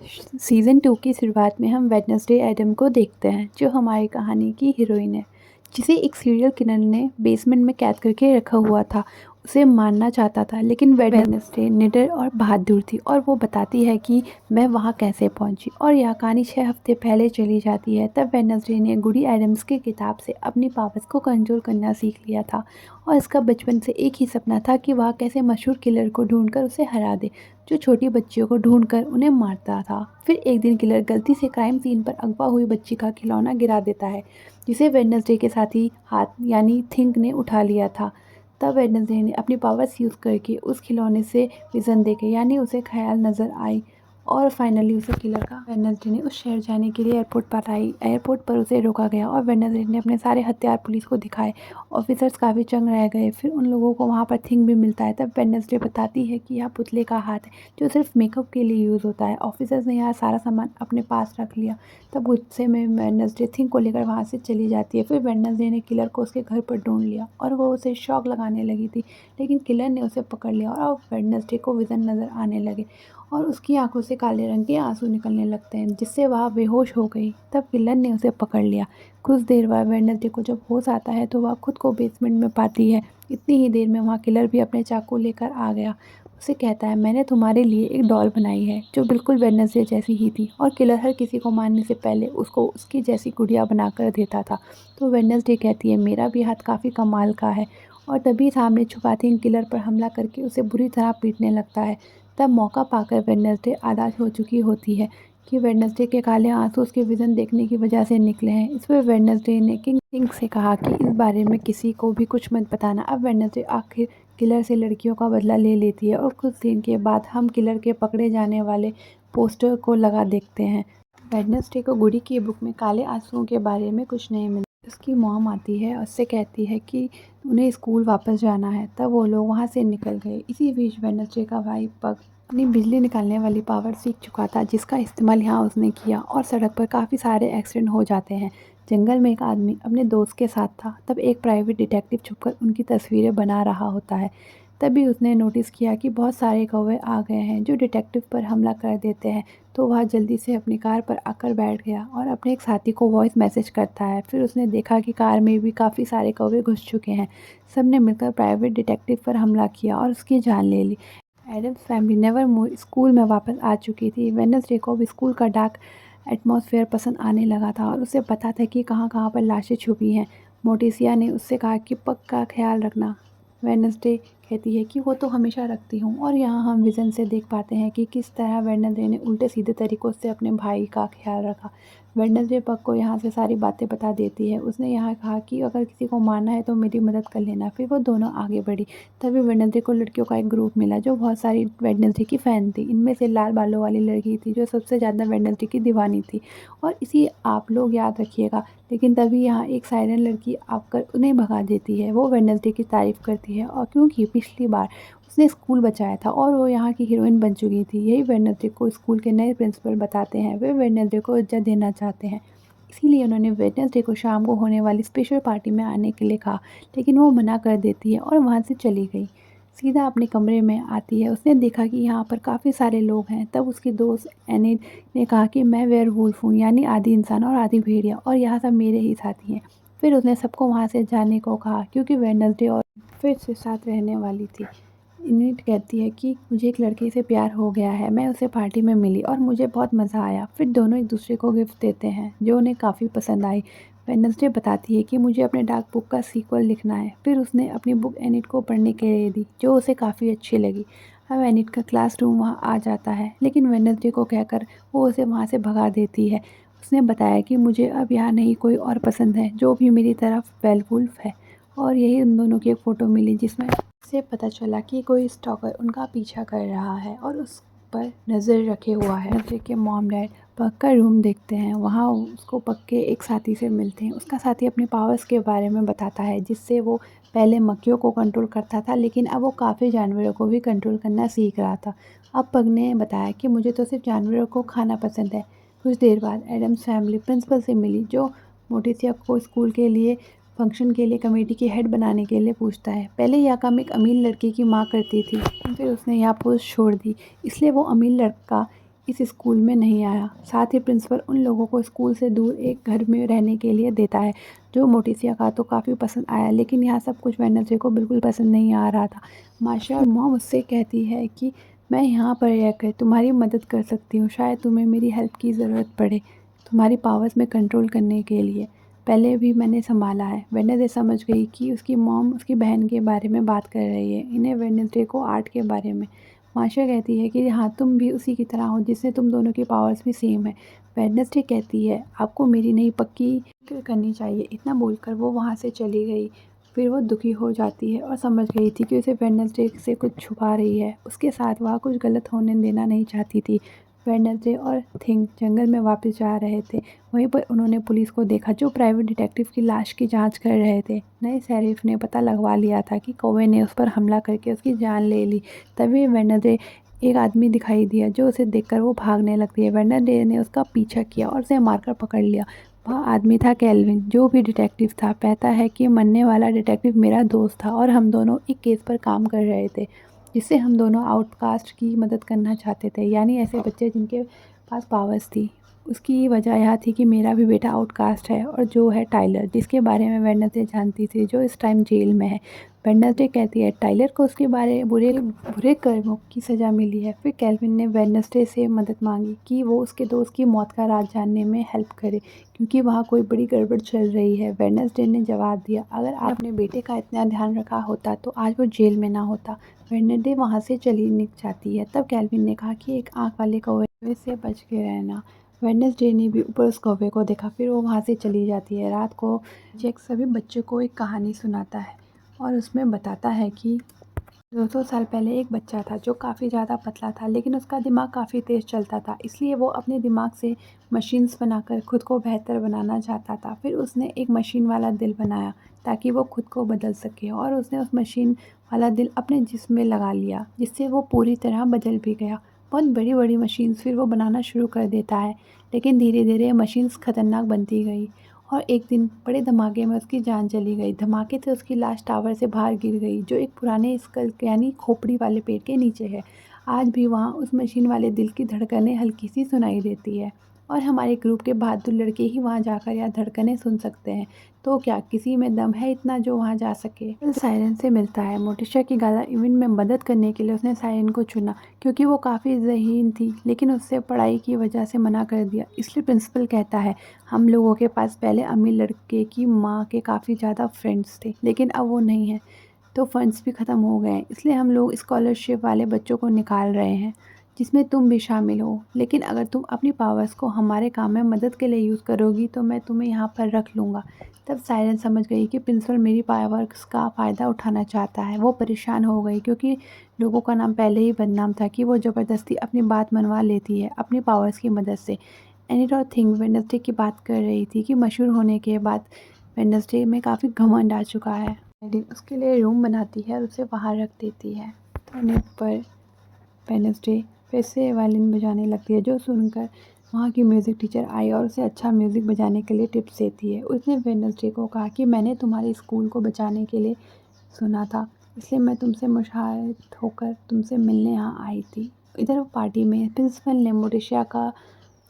Season 2 की शुरुआत में हम वेडनेसडे एडम को देखते हैं, जो हमारी कहानी की हीरोइन है, जिसे एक सीरियल किलर ने बेसमेंट में कैद करके रखा हुआ था। उसे मारना चाहता था, लेकिन वेडनेसडे निडर और बहादुर थी और वो बताती है कि मैं वहाँ कैसे पहुँची। और यह कहानी 6 हफ्ते पहले चली जाती है। तब वेडनेसडे ने गुडी एडम्स की किताब से अपनी पावर्स को कंट्रोल करना सीख लिया था और इसका बचपन से एक ही सपना था कि वह कैसे मशहूर किलर को ढूंढकर उसे हरा दे, जो छोटी बच्चियों को ढूंढकर उन्हें मारता था। फिर एक दिन किलर गलती से क्राइम सीन पर अगवा हुई बच्ची का खिलौना गिरा देता है, जिसे वेडनेसडे के साथी हाथ यानी थिंक ने उठा लिया था। तब वेडनेसडे ने अपनी पावर्स यूज़ करके उस खिलौने से विज़न देखे, यानी उसे ख्याल नज़र आई और फाइनली उसे किलर का। वेडनेसडे ने उस शहर जाने के लिए एयरपोर्ट पर आई। एयरपोर्ट पर उसे रोका गया और वेडनेसडे ने अपने सारे हथियार पुलिस को दिखाए। ऑफिसर्स काफ़ी चंग रह गए। फिर उन लोगों को वहाँ पर थिंक भी मिलता है। तब वेडनेसडे बताती है कि यह पुतले का हाथ है, जो सिर्फ मेकअप के लिए यूज़ होता है। ऑफिसर्स ने यहाँ सारा सामान अपने पास रख लिया। तब गुस्से में वेडनेसडे थिंक को लेकर वहाँ से चली जाती है। फिर वेडनेसडे ने किलर को उसके घर पर ढूंढ लिया और वो उसे शॉक लगाने लगी थी, लेकिन किलर ने उसे पकड़ लिया और अब वेडनेसडे को विज़न नज़र आने लगे और उसकी आंखों से काले रंग के आंसू निकलने लगते हैं, जिससे वह बेहोश हो गई। तब किलर ने उसे पकड़ लिया। कुछ देर बाद वेडनेसडे को जब होश आता है तो वह खुद को बेसमेंट में पाती है। इतनी ही देर में वहाँ किलर भी अपने चाकू लेकर आ गया। उसे कहता है, मैंने तुम्हारे लिए एक डॉल बनाई है जो बिल्कुल वेडनेसडे जैसी ही थी। और किलर हर किसी को मारने से पहले उसको उसकी जैसी गुड़िया बनाकर देता था। तो वेडनेसडे कहती है, मेरा भी हाथ काफ़ी कमाल का है। और तभी सामने छुपा थिंक किलर पर हमला करके उसे बुरी तरह पीटने लगता है। तब मौका पाकर वेडनेसडे आदाश हो चुकी होती है कि वेडनेसडे के काले आंसू उसके विज़न देखने की वजह से निकले हैं। इस पर वेडनेसडे ने किंग से कहा कि इस बारे में किसी को भी कुछ मत बताना। अब वेडनेसडे आखिर किलर से लड़कियों का बदला ले लेती है और कुछ दिन के बाद हम किलर के पकड़े जाने वाले पोस्टर को लगा देखते हैं। वेडनेसडे को गुडी की बुक में काले आंसुओं के बारे में कुछ नहीं मिलता। उसकी मॉम आती है और उससे कहती है कि उन्हें स्कूल वापस जाना है। तब वो लोग वहाँ से निकल गए। इसी बीच वेडनेसडे का भाई पग अपनी बिजली निकालने वाली पावर सीख चुका था, जिसका इस्तेमाल यहाँ उसने किया और सड़क पर काफ़ी सारे एक्सीडेंट हो जाते हैं। जंगल में एक आदमी अपने दोस्त के साथ था। तब एक प्राइवेट डिटेक्टिव छुपकर उनकी तस्वीरें बना रहा होता है। तभी उसने नोटिस किया कि बहुत सारे कौवे आ गए हैं जो डिटेक्टिव पर हमला कर देते हैं। तो वह जल्दी से अपनी कार पर आकर बैठ गया और अपने एक साथी को वॉइस मैसेज करता है। फिर उसने देखा कि कार में भी काफ़ी सारे कौवे घुस चुके हैं। सबने मिलकर प्राइवेट डिटेक्टिव पर हमला किया और उसकी जान ले ली। एडम्स फैमिली नेवरमोर स्कूल में वापस आ चुकी थी। वेडनेसडे को भी स्कूल का डार्क एटमॉस्फेयर पसंद आने लगा था और उसे पता था कि कहाँ कहाँ पर लाशें छुपी हैं। मोटिसिया ने उससे कहा कि पग का ख्याल रखना। वेडनेसडे कहती है कि वो तो हमेशा रखती हूँ। और यहाँ हम विज़न से देख पाते हैं कि किस तरह वेडनेसडे ने उल्टे सीधे तरीक़ों से अपने भाई का ख्याल रखा। वेडनेसडे पग को यहाँ से सारी बातें बता देती है। उसने यहाँ कहा कि अगर किसी को मारना है तो मेरी मदद कर लेना। फिर वो दोनों आगे बढ़ी। तभी वेडनेसडे को लड़कियों का एक ग्रुप मिला जो बहुत सारी वेडनेसडे की फ़ैन थी। इनमें से लाल बालों वाली लड़की थी जो सबसे ज़्यादा वेडनेसडे की दीवानी थी और इसी आप लोग याद रखिएगा। लेकिन तभी यहाँ एक साइरन लड़की आकर उन्हें भगा देती है। वो वेडनेसडे की तारीफ़ करती है और क्योंकि पिछली बार उसने स्कूल बचाया था और वो यहाँ की हीरोइन बन चुकी थी। यही वेडनेसडे को स्कूल के नए प्रिंसिपल बताते हैं। वे वेडनेसडे को इज्जत देना चाहते हैं, इसीलिए उन्होंने वेडनेसडे को शाम को होने वाली स्पेशल पार्टी में आने के लिए कहा, लेकिन वो मना कर देती है और वहाँ से चली गई। सीधा अपने कमरे में आती है। उसने देखा कि यहाँ पर काफ़ी सारे लोग हैं। तब उसकी दोस्त एनिड ने कहा कि मैं वेयरवुल्फ हूँ, यानी आधी इंसान और आधी भेड़िया, और यहाँ सब मेरे ही साथी हैं। फिर उसने सबको वहाँ से जाने को कहा क्योंकि वेडनेसडे और फिर से साथ रहने वाली थी। एनिड कहती है कि मुझे एक लड़के से प्यार हो गया है। मैं उसे पार्टी में मिली और मुझे बहुत मज़ा आया। फिर दोनों एक दूसरे को गिफ्ट देते हैं जो उन्हें काफ़ी पसंद आई। वेडनेसडे बताती है कि मुझे अपने डार्क बुक का सीक्वल लिखना है। फिर उसने अपनी बुक एनिड को पढ़ने के लिए दी, जो उसे काफ़ी अच्छी लगी। अब एनिड का क्लासरूम वहाँ आ जाता है, लेकिन वेडनेसडे को कहकर वो उसे वहाँ से भगा देती है। उसने बताया कि मुझे अब यहाँ नहीं कोई और पसंद है जो भी मेरी तरफ वेयरवुल्फ है। और यही उन दोनों की एक फ़ोटो मिली जिसमें से पता चला कि कोई स्टॉकर उनका पीछा कर रहा है और उस पर नज़र रखे हुआ है। वेडनेसडे के मॉम डैड पग का रूम देखते हैं। वहाँ उसको पग के एक साथी से मिलते हैं। उसका साथी अपने पावर्स के बारे में बताता है, जिससे वो पहले मक्खियों को कंट्रोल करता था, लेकिन अब वो काफ़ी जानवरों को भी कंट्रोल करना सीख रहा था। अब पग ने बताया कि मुझे तो सिर्फ जानवरों को खाना पसंद है। कुछ देर बाद एडम्स फैमिली प्रिंसिपल से मिली, जो मोटिसिया को स्कूल के लिए फंक्शन के लिए कमेटी की हेड बनाने के लिए पूछता है। पहले यह काम एक अमीर लड़के की माँ करती थी, फिर उसने यह पोस्ट छोड़ दी, इसलिए वो अमीर लड़का इस स्कूल में नहीं आया। साथ ही प्रिंसिपल उन लोगों को स्कूल से दूर एक घर में रहने के लिए देता है, जो मोटिसिया का तो काफ़ी पसंद आया, लेकिन यहाँ सब कुछ वेडनेसडे को बिल्कुल पसंद नहीं आ रहा था। मार्शा मॉम उससे कहती है कि मैं यहाँ पर रहकर तुम्हारी मदद कर सकती हूँ, शायद तुम्हें मेरी हेल्प की ज़रूरत पड़े तुम्हारी पावर्स में कंट्रोल करने के लिए। पहले भी मैंने संभाला है। वेडनेसडे समझ गई कि उसकी मॉम उसकी बहन के बारे में बात कर रही है, इन्हें वेडनेसडे को आर्ट के बारे में। मार्शा कहती है कि हाँ, तुम भी उसी की तरह हो जिससे तुम दोनों की पावर्स भी सेम है। वेडनेसडे कहती है आपको मेरी नहीं पक्की करनी चाहिए। इतना बोलकर वो वहाँ से चली गई। फिर वो दुखी हो जाती है और समझ गई थी कि उसे वेडनेसडे से कुछ छुपा रही है। उसके साथ वह कुछ गलत होने देना नहीं चाहती थी। वेडनेसडे और थिंग जंगल में वापस जा रहे थे। वहीं पर उन्होंने पुलिस को देखा, जो प्राइवेट डिटेक्टिव की लाश की जांच कर रहे थे। नए शेरिफ ने पता लगवा लिया था कि कौवे ने उस पर हमला करके उसकी जान ले ली। तभी वेडनेसडे एक आदमी दिखाई दिया, जो उसे देखकर वो भागने लगती है। वेडनेसडे ने उसका पीछा किया और उसे मारकर पकड़ लिया। वह आदमी था केल्विन, जो भी डिटेक्टिव था। कहता है कि मरने वाला डिटेक्टिव मेरा दोस्त था और हम दोनों एक केस पर काम कर रहे थे, जिससे हम दोनों आउटकास्ट की मदद करना चाहते थे, यानी ऐसे बच्चे जिनके पास पावर्स थी। उसकी वजह यह थी कि मेरा भी बेटा आउटकास्ट है, और जो है टाइलर, जिसके बारे में वेडनेसडे जानती थी, जो इस टाइम जेल में है। वेडनेसडे कहती है टाइलर को उसके बारे बुरे बुरे कर्मों की सज़ा मिली है। फिर केल्विन ने वेडनेसडे से मदद मांगी कि वो उसके दोस्त की मौत का राज जानने में हेल्प करे, क्योंकि वहाँ कोई बड़ी गड़बड़ चल रही है। वेडनेसडे ने जवाब दिया, अगर आप अपने बेटे का इतना ध्यान रखा होता तो आज वो जेल में ना होता। वेडनेसडे वहाँ से चली निक जाती है। तब केल्विन ने कहा कि एक आँख वाले कौवे से बच के रहना। वेडनेसडे ने भी ऊपर उस कौवे को देखा। फिर वो वहाँ से चली जाती है। रात को जैक सभी बच्चों को एक कहानी सुनाता है और उसमें बताता है कि 200 साल पहले एक बच्चा था जो काफ़ी ज़्यादा पतला था, लेकिन उसका दिमाग काफ़ी तेज़ चलता था। इसलिए वो अपने दिमाग से मशीन्स बनाकर खुद को बेहतर बनाना चाहता था। फिर उसने एक मशीन वाला दिल बनाया ताकि वो खुद को बदल सके, और उसने उस मशीन वाला दिल अपने जिस्म में लगा लिया, जिससे वो पूरी तरह बदल भी गया। बहुत बड़ी बड़ी मशीन्स फिर वो बनाना शुरू कर देता है, लेकिन धीरे धीरे मशीन्स खतरनाक बनती गई, और एक दिन बड़े धमाके में उसकी जान चली गई। धमाके से उसकी लाश टावर से बाहर गिर गई, जो एक पुराने स्कल यानी खोपड़ी वाले पेड़ के नीचे है। आज भी वहाँ उस मशीन वाले दिल की धड़कनें हल्की सी सुनाई देती है, और हमारे ग्रुप के बहादुर लड़के ही वहाँ जाकर यह धड़कनें सुन सकते हैं। तो क्या किसी में दम है इतना जो वहाँ जा सके? फिर सायरन से मिलता है। मोटिशा की गाला इवेंट में मदद करने के लिए उसने सायरन को चुना, क्योंकि वो काफ़ी ज़हीन थी, लेकिन उससे पढ़ाई की वजह से मना कर दिया। इसलिए प्रिंसिपल कहता है हम लोगों के पास पहले अमीर लड़के की माँ के काफ़ी ज़्यादा फ्रेंड्स थे, लेकिन अब वो नहीं है, तो फंड्स भी ख़त्म हो गए हैं। इसलिए हम लोग स्कॉलरशिप वाले बच्चों को निकाल रहे हैं, जिसमें तुम भी शामिल हो। लेकिन अगर तुम अपनी पावर्स को हमारे काम में मदद के लिए यूज़ करोगी तो मैं तुम्हें यहाँ पर रख लूँगा। तब सायरन समझ गई कि प्रिंसिपल मेरी पावर्स का फ़ायदा उठाना चाहता है। वो परेशान हो गई, क्योंकि लोगों का नाम पहले ही बदनाम था कि वो ज़बरदस्ती अपनी बात मनवा लेती है अपनी पावर्स की मदद से। एनिट और थिंग वेडनेसडे की बात कर रही थी कि मशहूर होने के बाद वेडनेसडे में काफ़ी घमंड आ चुका है। एनिट उसके लिए रूम बनाती है और उसे वहाँ रख देती है। होने पर वेडनेसडे फिर से वायलिन बजाने लगती है, जो सुनकर वहाँ की म्यूज़िक टीचर आई और उसे अच्छा म्यूज़िक बजाने के लिए टिप्स देती है। उसने वेडनेसडे को कहा कि मैंने तुम्हारे स्कूल को बचाने के लिए सुना था, इसलिए मैं तुमसे मुशाहिद होकर तुमसे मिलने यहाँ आई थी। इधर पार्टी में प्रिंसिपल ने मोटिशा का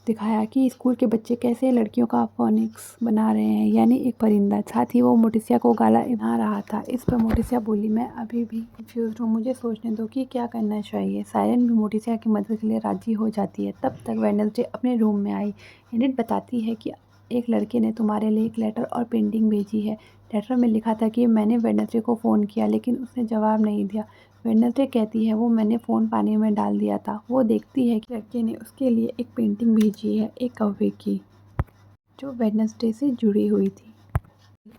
दिखाया कि स्कूल के बच्चे कैसे लड़कियों का फोनिक्स बना रहे हैं, यानी एक परिंदा। साथ ही वो मोटिसिया को गाला बना रहा था। इस पर मोटिसिया बोली, मैं अभी भी कंफ्यूज हूँ, मुझे सोचने दो कि क्या करना चाहिए। सायरन भी मोटिसिया की मदद के लिए राजी हो जाती है। तब तक वेडनेसडे अपने रूम में आई। एनिट बताती है कि एक लड़के ने तुम्हारे लिए एक लेटर और पेंटिंग भेजी है। लेटर में लिखा था कि मैंने वेडनेसडे को फ़ोन किया, लेकिन उसने जवाब नहीं दिया। वेडनेसडे कहती है वो मैंने फ़ोन पानी में डाल दिया था। वो देखती है कि लड़के ने उसके लिए एक पेंटिंग भेजी है, एक कौवे की, जो वेडनेसडे से जुड़ी हुई थी।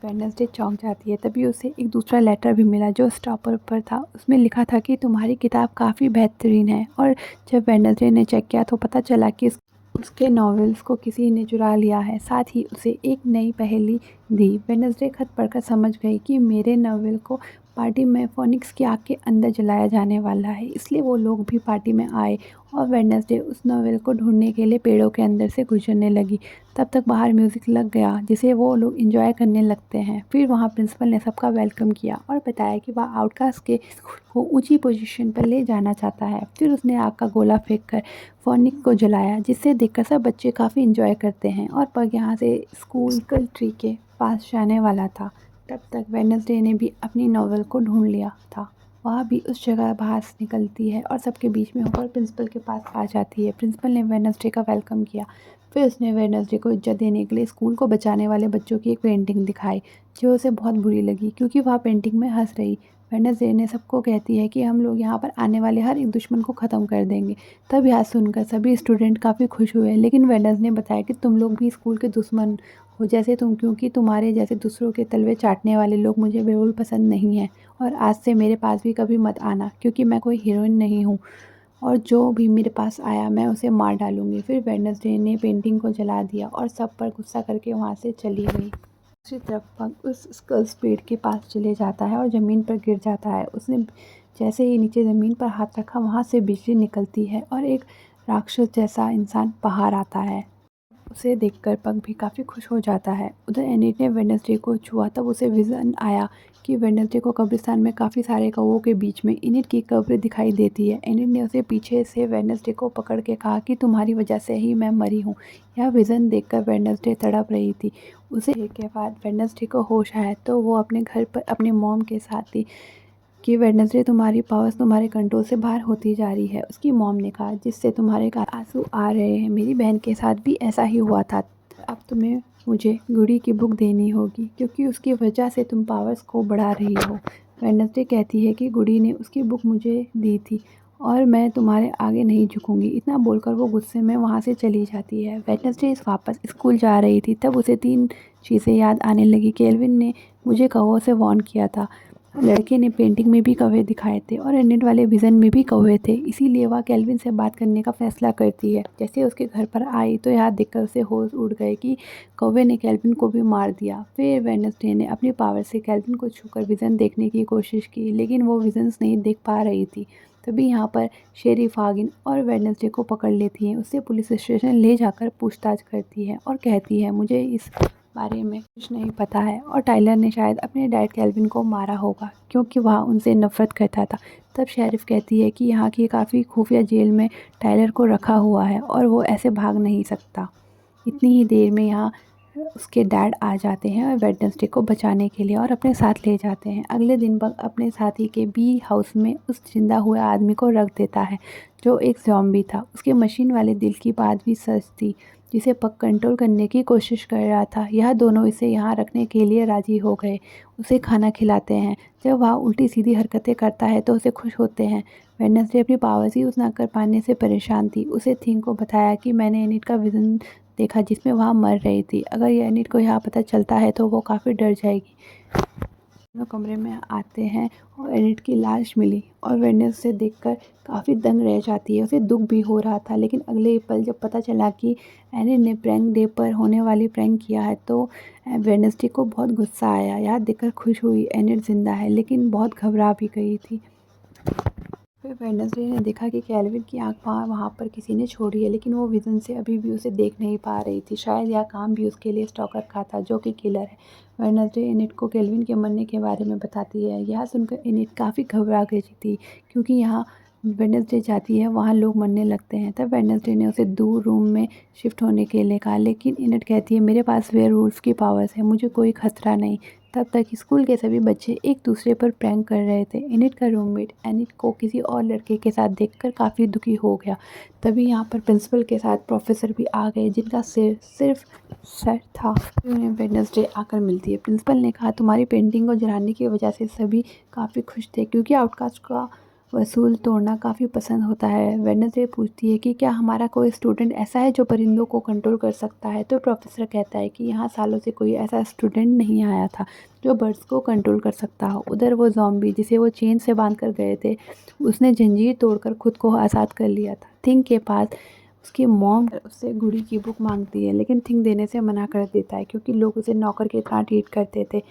वेडनेसडे चौंक जाती है। तभी उसे एक दूसरा लेटर भी मिला, जो स्टॉपर पर था। उसमें लिखा था कि तुम्हारी किताब काफ़ी बेहतरीन है। और जब वेडनेसडे ने चेक किया तो पता चला कि उसके नॉवेल्स को किसी ने चुरा लिया है। साथ ही उसे एक नई पहेली दी। वेडनेसडे खत पढ़कर समझ गई कि मेरे नॉवेल को पार्टी में फोनिक्स की आग के अंदर जलाया जाने वाला है, इसलिए वो लोग भी पार्टी में आए और वेडनेसडे उस नोवेल को ढूंढने के लिए पेड़ों के अंदर से गुजरने लगी। तब तक बाहर म्यूज़िक लग गया जिसे वो लोग एंजॉय करने लगते हैं। फिर वहाँ प्रिंसिपल ने सबका वेलकम किया और बताया कि वह आउटकास्ट के स्कूल को ऊंची पोजीशन पर ले जाना चाहता है। फिर उसने आग का गोला फेंक कर फोनिक्स को जलाया, जिससे देखकर सब बच्चे काफ़ी इंजॉय करते हैं और पग यहाँ से स्कूल ट्री के पास जाने वाला था। तब तक वेडनेसडे ने भी अपनी नॉवेल को ढूंढ लिया था। वह भी उस जगह बाहर से निकलती है और सबके बीच में होकर प्रिंसिपल के पास आ जाती है। प्रिंसिपल ने वेडनेसडे का वेलकम किया। फिर उसने वेडनेसडे को इज्जत देने के लिए स्कूल को बचाने वाले बच्चों की एक पेंटिंग दिखाई, जो उसे बहुत बुरी लगी क्योंकि वह पेंटिंग में हंस रही। वेडनेसडे ने सबको कहती है कि हम लोग यहाँ पर आने वाले हर एक दुश्मन को ख़त्म कर देंगे। तब यह सुनकर सभी स्टूडेंट काफ़ी खुश हुए, लेकिन वेडनेसडे ने बताया कि तुम लोग भी स्कूल के दुश्मन हो जैसे तुम, क्योंकि तुम्हारे जैसे दूसरों के तलवे चाटने वाले लोग मुझे बिल्कुल पसंद नहीं हैं। और आज से मेरे पास भी कभी मत आना, क्योंकि मैं कोई हीरोइन नहीं हूँ और जो भी मेरे पास आया मैं उसे मार डालूंगी। फिर वेडनेसडे ने पेंटिंग को जला दिया और सब पर गुस्सा करके वहाँ से चली गई। दूसरी तरफ पग उस स्कल्स पेड़ के पास चले जाता है और ज़मीन पर गिर जाता है। उसने जैसे ही नीचे ज़मीन पर हाथ रखा, वहाँ से बिजली निकलती है और एक राक्षस जैसा इंसान बाहर आता है। उसे देखकर पग भी काफ़ी खुश हो जाता है। उधर एनिट ने वेडनेसडे को छुआ, तब उसे विज़न आया कि वेडनेसडे को कब्रिस्तान में काफ़ी सारे कौवों के बीच में एनिट की कब्र दिखाई देती है। एनिट ने उसे पीछे से वेडनेसडे को पकड़ के कहा कि तुम्हारी वजह से ही मैं मरी हूँ। यह विज़न देखकर वेडनेसडे तड़प रही थी। उसे के बाद वेडनेसडे को होश आया तो वो अपने घर पर अपने मॉम के साथ थी कि वेडनेसडे तुम्हारी पावर्स तुम्हारे कंट्रोल से बाहर होती जा रही है। उसकी मॉम ने कहा, जिससे तुम्हारे आंसू आ रहे हैं। मेरी बहन के साथ भी ऐसा ही हुआ था। अब तुम्हें मुझे गुड़ी की बुक देनी होगी, क्योंकि उसकी वजह से तुम पावर्स को बढ़ा रही हो। वेडनेसडे कहती है कि गुड़ी ने उसकी बुक मुझे दी थी और मैं तुम्हारे आगे नहीं झुकूंगी। इतना बोलकर वो गुस्से में वहाँ से चली जाती है। वेडनेसडे वापस स्कूल जा रही थी, तब उसे 3 चीज़ें याद आने लगी। केल्विन ने मुझे कौवों से वार्न किया था, लड़के ने पेंटिंग में भी कौवे दिखाए थे और एनिट वाले विज़न में भी कौवे थे, इसीलिए वह केल्विन से बात करने का फैसला करती है। जैसे उसके घर पर आई तो यह देखकर उसे होश उड़ गए कि कौवे ने केल्विन को भी मार दिया। फिर वेडनेसडे ने अपनी पावर से केल्विन को छूकर विज़न देखने की कोशिश की, लेकिन वो विज़न्स नहीं देख पा रही थी। तभी यहाँ पर शेरिफ फागिन और वेडनेसडे को पकड़ लेती हैं। उससे पुलिस स्टेशन ले जाकर पूछताछ करती है और कहती है, मुझे इस बारे में कुछ नहीं पता है और टाइलर ने शायद अपने डैड केल्विन को मारा होगा, क्योंकि वह उनसे नफरत करता था। तब शेरिफ कहती है कि यहाँ की काफ़ी खुफिया जेल में टाइलर को रखा हुआ है और वो ऐसे भाग नहीं सकता। इतनी ही देर में यहाँ उसके डैड आ जाते हैं और वेडनेसडे को बचाने के लिए और अपने साथ ले जाते हैं। अगले दिन बग अपने साथी के बी हाउस में उस जिंदा हुए आदमी को रख देता है, जो एक ज़ॉम्बी था। उसके मशीन वाले दिल की बात भी सच थी, जिसे पग कंट्रोल करने की कोशिश कर रहा था। यह दोनों इसे यहाँ रखने के लिए राजी हो गए। उसे खाना खिलाते हैं। जब वह उल्टी सीधी हरकतें करता है तो उसे खुश होते हैं। वेडनेसडे अपनी पावर्स यूज़ ना कर पाने से परेशान थी। उसे थिंग को बताया कि मैंने एनिट का विज़न देखा जिसमें वह मर रही थी। अगर ये एनिट को यहाँ पता चलता है तो वो काफ़ी डर जाएगी। दोनों कमरे में आते हैं और एनिट की लाश मिली और वेडनेसडे देखकर काफ़ी दंग रह जाती है। उसे दुख भी हो रहा था, लेकिन अगले ही पल जब पता चला कि एनिट ने प्रैंक डे पर होने वाली प्रैंक किया है तो वेडनेसडे को बहुत गुस्सा आया। यार देखकर खुश हुई एनिट जिंदा है, लेकिन बहुत घबरा भी गई थी। फिर वेडनेसडे ने देखा कि केल्विन की आँख वहाँ पर किसी ने छोड़ी है, लेकिन वो विज़न से अभी भी उसे देख नहीं पा रही थी। शायद यह काम भी उसके लिए स्टॉकर का था, जो कि किलर है। वेडनेसडे एनिट को केल्विन के मरने के बारे में बताती है। यह सुनकर एनिट काफ़ी घबरा गई थी, क्योंकि यहाँ वेडनेसडे जाती है वहाँ लोग मरने लगते हैं। तब वेडनेसडे ने उसे दूर रूम में शिफ्ट होने के लिए कहा, लेकिन एनिट कहती है, मेरे पास वेयरवुल्फ की पावर्स है, मुझे कोई खतरा नहीं। तब तक स्कूल के सभी बच्चे एक दूसरे पर प्रैंक कर रहे थे। एनिट का रूममेट एनिट को किसी और लड़के के साथ देखकर काफ़ी दुखी हो गया। तभी यहाँ पर प्रिंसिपल के साथ प्रोफेसर भी आ गए, जिनका सिर्फ सर था। उन्हें वेडनेसडे आकर मिलती है। प्रिंसिपल ने कहा, तुम्हारी पेंटिंग को जलाने की वजह से सभी काफ़ी खुश थे, क्योंकि आउटकास्ट का वसूल तोड़ना काफ़ी पसंद होता है। वेडनेसडे पूछती है कि क्या हमारा कोई स्टूडेंट ऐसा है जो परिंदों को कंट्रोल कर सकता है। तो प्रोफेसर कहता है कि यहाँ सालों से कोई ऐसा स्टूडेंट नहीं आया था जो बर्ड्स को कंट्रोल कर सकता हो। उधर वो ज़ॉम्बी जिसे वो चेन से बांध कर गए थे, उसने जंजीर तोड़कर खुद को आज़ाद कर लिया था। थिंग के पास उसकी मॉम उससे गुड़ी की बुक मांगती है, लेकिन थिंग देने से मना कर देता है, क्योंकि लोग उसे नौकर की तरह ट्रीट करते थे।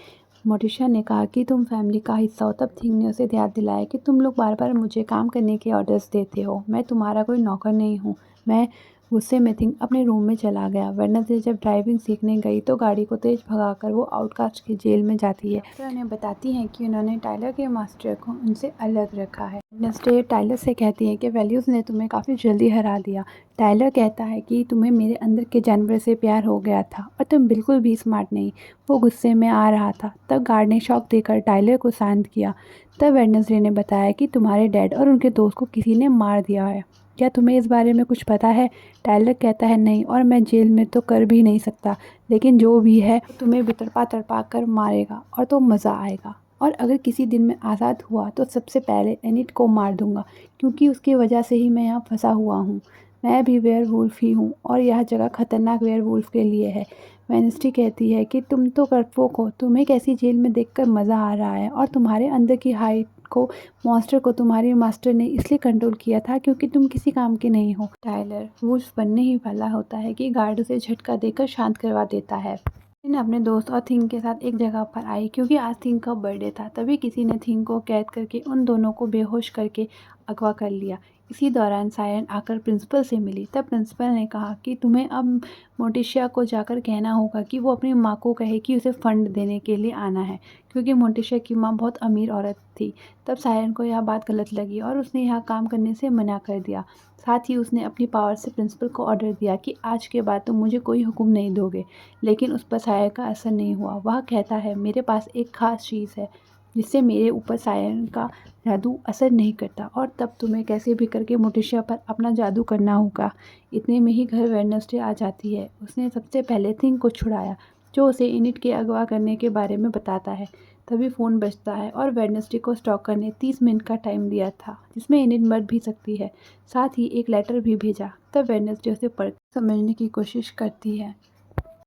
मोटिशा ने कहा कि तुम फैमिली का हिस्सा हो। तब थिंग ने उसे याद दिलाया कि तुम लोग बार बार मुझे काम करने के ऑर्डर्स देते हो, मैं तुम्हारा कोई नौकर नहीं हूँ। मैं गुस्से में थिंग अपने रूम में चला गया। वेडनेसडे जब ड्राइविंग सीखने गई तो गाड़ी को तेज भगाकर वो आउटकास्ट की जेल में जाती है। डॉक्टर उन्हें बताती हैं कि उन्होंने टाइलर के मास्टर को उनसे अलग रखा है। वेडनेसडे टाइलर से कहती है कि वैल्यूज़ ने तुम्हें काफ़ी जल्दी हरा दिया। टाइलर कहता है कि तुम्हें मेरे अंदर के जानवर से प्यार हो गया था और तुम बिल्कुल भी स्मार्ट नहीं। वो गुस्से में आ रहा था। तब गार्ड ने शॉक देकर टाइलर को शांत किया। तब वेडनेसडे ने बताया कि तुम्हारे डैड और उनके दोस्त को किसी ने मार दिया है। क्या तुम्हें इस बारे में कुछ पता है? टाइलर कहता है नहीं, और मैं जेल में तो कर भी नहीं सकता, लेकिन जो भी है तुम्हें भी तड़पा तड़पा कर मारेगा और तो मज़ा आएगा। और अगर किसी दिन मैं आज़ाद हुआ तो सबसे पहले एनिट को मार दूंगा, क्योंकि उसकी वजह से ही मैं यहाँ फंसा हुआ हूँ। मैं भी वेयरवुल्फ ही हूँ और यह जगह खतरनाक वेयरवुल्फ के लिए है। वेडनेसडे कहती है कि तुम तो करपोक हो, तुम्हें कैसी जेल में देखकर मज़ा आ रहा है, और तुम्हारे अंदर की हाइट को मॉन्स्टर को तुम्हारे मास्टर ने इसलिए कंट्रोल किया था क्योंकि तुम किसी काम के नहीं हो। टाइलर वुल्फ बनने ही वाला होता है कि गार्ड उसे झटका देकर शांत करवा देता है। ने अपने दोस्त और थिंग के साथ एक जगह पर आई क्योंकि आज थिंग का बर्थडे था। तभी किसी ने थिंग को कैद करके उन दोनों को बेहोश करके अगवा कर लिया। इसी दौरान सायरन आकर प्रिंसिपल से मिली। तब प्रिंसिपल ने कहा कि तुम्हें अब मोटिशिया को जाकर कहना होगा कि वो अपनी माँ को कहे कि उसे फंड देने के लिए आना है, क्योंकि मोटिशिया की माँ बहुत अमीर औरत थी। तब सायरन को यह बात गलत लगी और उसने यहाँ काम करने से मना कर दिया। साथ ही उसने अपनी पावर से प्रिंसिपल को ऑर्डर दिया कि आज के बाद तुम मुझे कोई हुक्म नहीं दोगे। लेकिन उस पर सायर का असर नहीं हुआ। वह कहता है मेरे पास एक ख़ास चीज़ है जिससे मेरे ऊपर सायर का जादू असर नहीं करता, और तब तुम्हें कैसे भी करके मोटिशिया पर अपना जादू करना होगा। इतने में ही घर वेडनेसडे आ जाती है। उसने सबसे पहले थिंग को छुड़ाया, जो उसे इनिट के अगवा करने के बारे में बताता है। तभी फ़ोन बजता है और वेडनेसडे को स्टॉकर ने 30 मिनट का टाइम दिया था जिसमें इनिट मर भी सकती है। साथ ही एक लेटर भी भेजा। तब वेडनेसडे उसे पढ़ समझने की कोशिश करती है।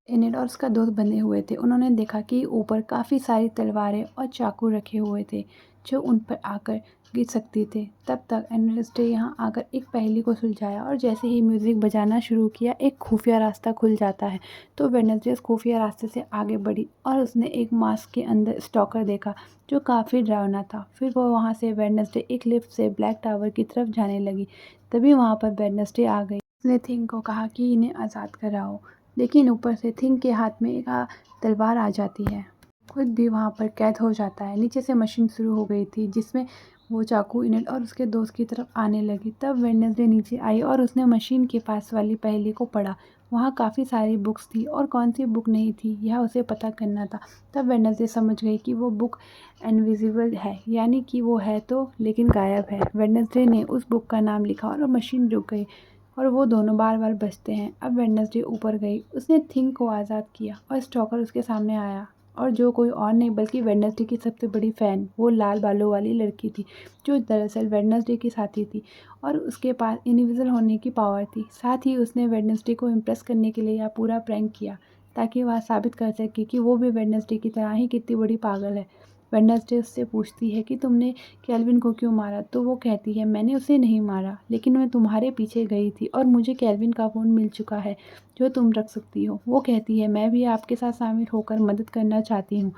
इनिट और उसका दोस्त बंधे हुए थे। उन्होंने देखा कि ऊपर काफ़ी सारी तलवारें और चाकू रखे हुए थे जो उन पर आकर गिर सकती थे। तब तक एनालिस्ट यहाँ आकर एक पहेली को सुलझाया, और जैसे ही म्यूज़िक बजाना शुरू किया एक खुफिया रास्ता खुल जाता है। तो वेडनेसडे उस खुफिया रास्ते से आगे बढ़ी और उसने एक मास्क के अंदर स्टॉकर देखा जो काफ़ी डरावना था। फिर वो वहाँ से वेडनेसडे एक लिफ्ट से ब्लैक टावर की तरफ जाने लगी। तभी वहाँ पर वेडनेसडे आ गई। उसने थिंग को कहा कि इन्हें आज़ाद कराओ, लेकिन ऊपर से थिंग के हाथ में एक तलवार आ जाती है। खुद भी वहाँ पर कैद हो जाता है। नीचे से मशीन शुरू हो गई थी जिसमें वो चाकू इनिट और उसके दोस्त की तरफ आने लगी। तब वेडनेसडे नीचे आई और उसने मशीन के पास वाली पहेली को पढ़ा। वहाँ काफ़ी सारी बुक्स थी और कौन सी बुक नहीं थी यह उसे पता करना था। तब वेडनेसडे समझ गई कि वो बुक इनविजिबल है, यानी कि वो है तो लेकिन गायब है। वेडनेसडे ने उस बुक का नाम लिखा और मशीन रुक गई और वो दोनों बार बार बजते हैं। अब वेडनेसडे ऊपर गई, उसने थिंग को आज़ाद किया और स्टॉकर उसके सामने आया, और जो कोई और नहीं बल्कि वेडनेसडे की सबसे बड़ी फ़ैन वो लाल बालों वाली लड़की थी जो दरअसल वेडनेसडे की साथी थी और उसके पास इनविजिबल होने की पावर थी। साथ ही उसने वेडनेसडे को इम्प्रेस करने के लिए यह पूरा प्रैंक किया ताकि वह साबित कर सके कि वो भी वेडनेसडे की तरह ही कितनी बड़ी पागल है। वेडनेसडे उससे पूछती है कि तुमने केल्विन को क्यों मारा, तो वो कहती है मैंने उसे नहीं मारा, लेकिन मैं तुम्हारे पीछे गई थी और मुझे केल्विन का फ़ोन मिल चुका है जो तुम रख सकती हो। वो कहती है मैं भी आपके साथ शामिल होकर मदद करना चाहती हूँ,